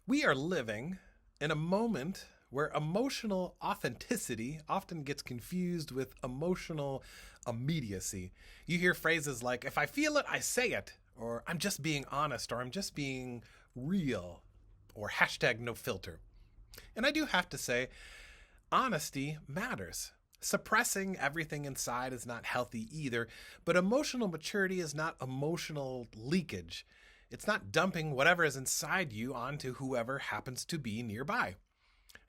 We are living in a moment where emotional authenticity often gets confused with emotional immediacy. You hear phrases like, if I feel it, I say it, or I'm just being honest, or I'm just being real, or hashtag no filter. And I do have to say, honesty matters. Suppressing everything inside is not healthy either, but emotional maturity is not emotional leakage. It's not dumping whatever is inside you onto whoever happens to be nearby.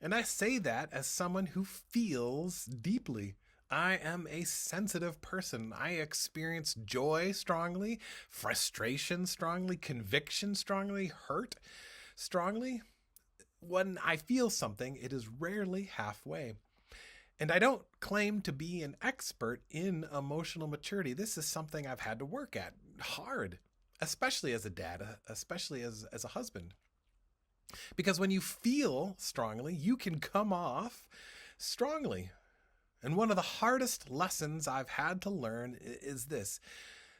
And I say that as someone who feels deeply. I am a sensitive person. I experience joy strongly, frustration strongly, conviction strongly, hurt strongly. When I feel something, it is rarely halfway. And I don't claim to be an expert in emotional maturity. This is something I've had to work at hard, especially as a dad, especially as a husband. Because when you feel strongly, you can come off strongly. And one of the hardest lessons I've had to learn is this.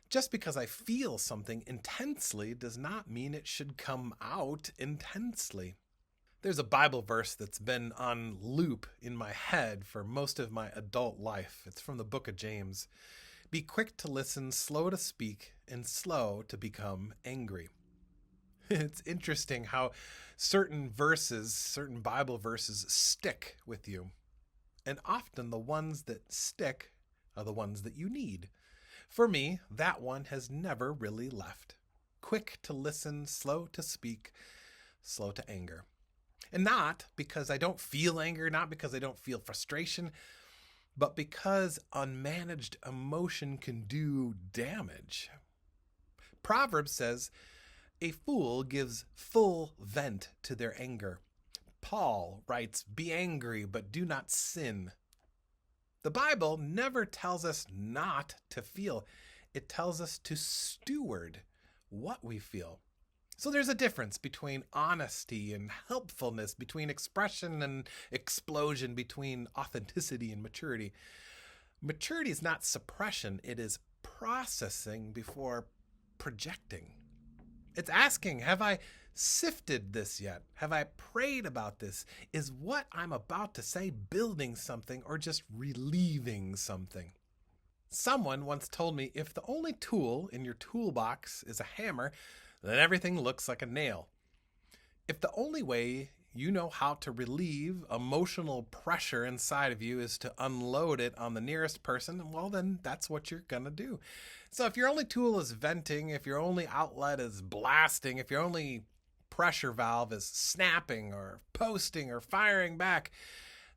Just because I feel something intensely does not mean it should come out intensely. There's a Bible verse that's been on loop in my head for most of my adult life. It's from the book of James. Be quick to listen, slow to speak, and slow to become angry. It's interesting how certain verses, certain Bible verses stick with you. And often the ones that stick are the ones that you need. For me, that one has never really left. Quick to listen, slow to speak, slow to anger. And not because I don't feel anger, not because I don't feel frustration, but because unmanaged emotion can do damage. Proverbs says, a fool gives full vent to their anger. Paul writes, be angry, but do not sin. The Bible never tells us not to feel. It tells us to steward what we feel. So there's a difference between honesty and helpfulness, between expression and explosion, between authenticity and maturity. Maturity is not suppression. It is processing before projecting. It's asking, have I sifted this yet? Have I prayed about this? Is what I'm about to say building something or just relieving something? Someone once told me if the only tool in your toolbox is a hammer, then everything looks like a nail. If the only way you know how to relieve emotional pressure inside of you is to unload it on the nearest person, well, then that's what you're going to do. So if your only tool is venting, if your only outlet is blasting, if your only pressure valve is snapping or posting or firing back,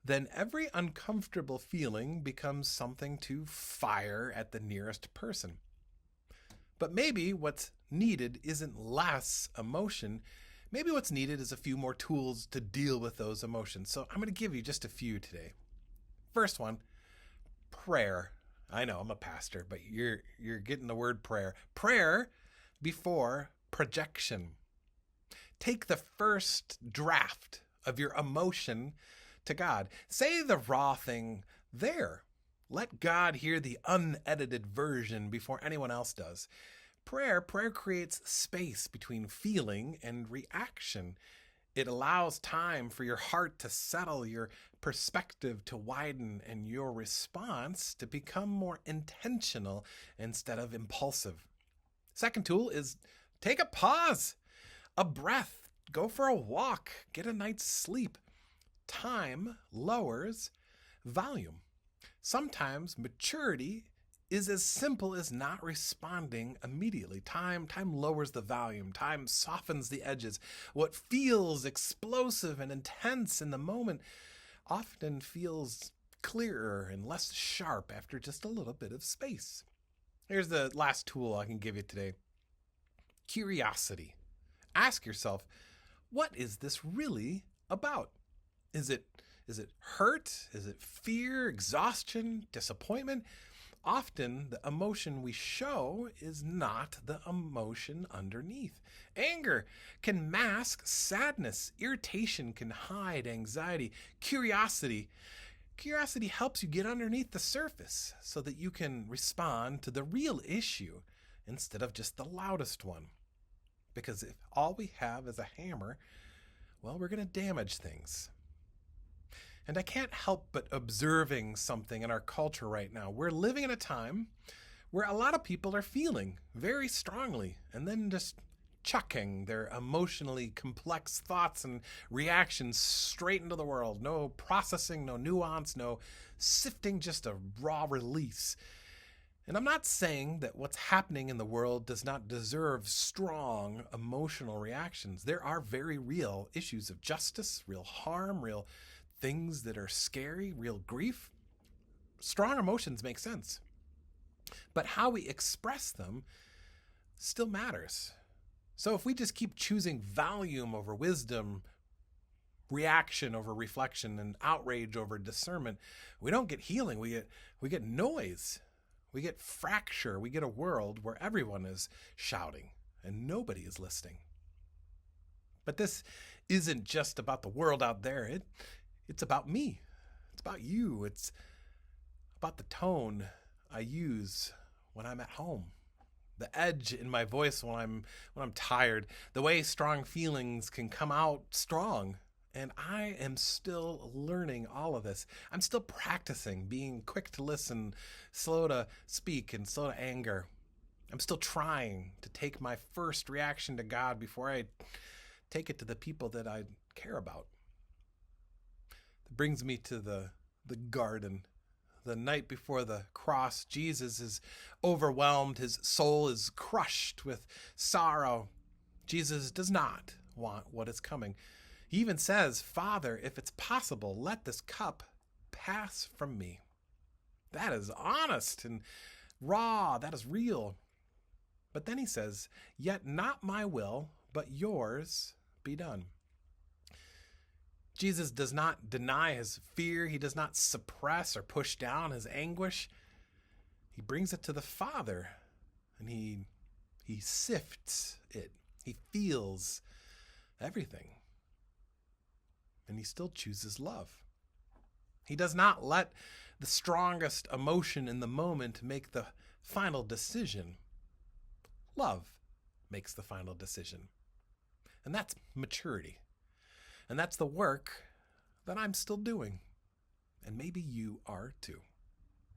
then every uncomfortable feeling becomes something to fire at the nearest person. But maybe what's needed isn't less emotion. Maybe what's needed is a few more tools to deal with those emotions. So I'm going to give you just a few today. First one, prayer. I know I'm a pastor, but you're getting the word prayer. Prayer before projection. Take the first draft of your emotion to God. Say the raw thing there. Let God hear the unedited version before anyone else does. Prayer creates space between feeling and reaction. It allows time for your heart to settle, your perspective to widen, and your response to become more intentional instead of impulsive. Second tool is take a pause, a breath, go for a walk, get a night's sleep. Time lowers volume. Sometimes maturity is as simple as not responding immediately. Time lowers the volume. Time softens the edges. What feels explosive and intense in the moment often feels clearer and less sharp after just a little bit of space. Here's the last tool I can give you today. Curiosity. Ask yourself, what is this really about? Is it hurt? Is it fear, exhaustion, disappointment? Often the emotion we show is not the emotion underneath. Anger can mask sadness. Irritation can hide anxiety. Curiosity helps you get underneath the surface so that you can respond to the real issue instead of just the loudest one. Because if all we have is a hammer, well, we're going to damage things. And I can't help but observing something in our culture right now. We're living in a time where a lot of people are feeling very strongly and then just chucking their emotionally complex thoughts and reactions straight into the world. No processing, no nuance, no sifting, just a raw release. And I'm not saying that what's happening in the world does not deserve strong emotional reactions. There are very real issues of justice, real harm, real things that are scary, real grief. Strong emotions make sense. But how we express them still matters. So if we just keep choosing volume over wisdom, reaction over reflection, and outrage over discernment, we don't get healing. We get noise. We get fracture. We get a world where everyone is shouting and nobody is listening. But this isn't just about the world out there. It's about me. It's about you. It's about the tone I use when I'm at home. The edge in my voice when I'm tired. The way strong feelings can come out strong. And I am still learning all of this. I'm still practicing being quick to listen, slow to speak, and slow to anger. I'm still trying to take my first reaction to God before I take it to the people that I care about. That brings me to the garden. The night before the cross, Jesus is overwhelmed. His soul is crushed with sorrow. Jesus does not want what is coming. He even says, "Father, if it's possible, let this cup pass from me." That is honest and raw. That is real. But then he says, "Yet not my will, but yours be done." Jesus does not deny his fear. He does not suppress or push down his anguish. He brings it to the Father, and he sifts it. He feels everything. And he still chooses love. He does not let the strongest emotion in the moment make the final decision. Love makes the final decision. And that's maturity. And that's the work that I'm still doing. And maybe you are too.